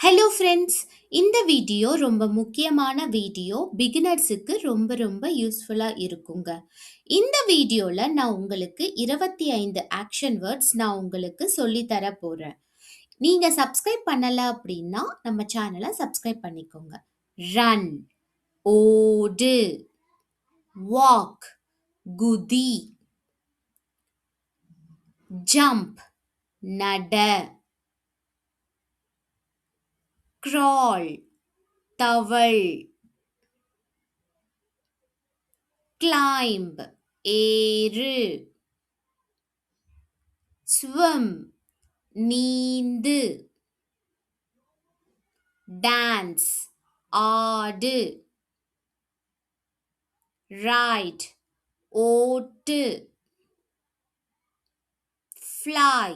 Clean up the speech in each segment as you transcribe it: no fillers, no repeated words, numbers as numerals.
Hello friends, இந்த video ரொம்ப முக்கியமான வீடியோ. பிகினர்ஸுக்கு ரொம்ப ரொம்ப யூஸ்ஃபுல்லாக இருக்குங்க. இந்த வீடியோவில் நான் உங்களுக்கு 25 ஆக்ஷன் வேர்ட்ஸ் நான் உங்களுக்கு சொல்லித்தர போகிறேன். நீங்கள் சப்ஸ்கிரைப் பண்ணலை அப்படின்னா நம்ம சேனலை சப்ஸ்கிரைப் பண்ணிக்கோங்க. ரன், ஓடு, வாக், குதி, ஜம்ப், நட, crawl, தவள், climb, ஏறு, swim, நீந்து, dance, ஆடு, ride, ஓட்டு, fly,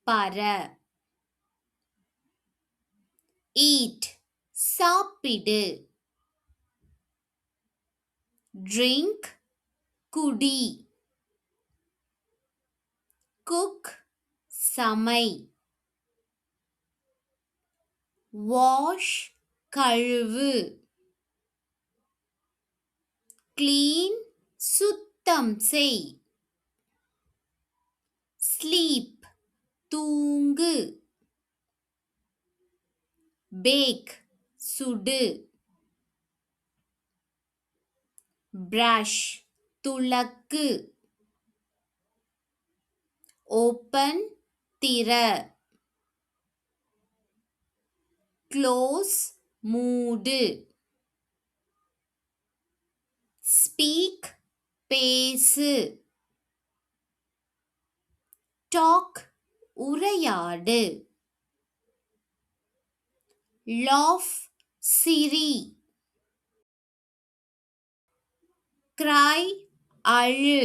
பற, eat, சாப்பிடு, drink, குடி, cook, சமை, wash, கழுவு, clean, சுத்தம் செய், sleep, தூங்கு, bake, சுடு, brush, துலக்கு, open, திற, close, மூடு, speak, பேசு, talk, உரையாடு, laugh, சிரி, cry, அழு,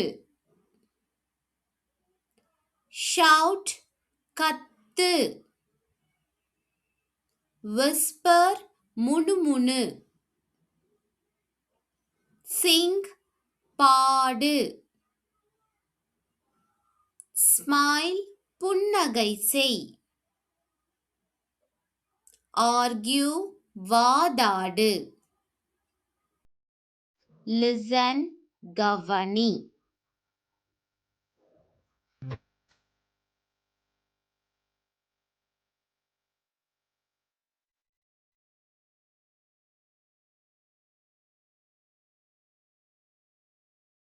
shout, கத்து, whisper, முணுமுணு, sing, பாடு, smile, புன்னகை செய், argue, வாதாடு, listen, கவனி.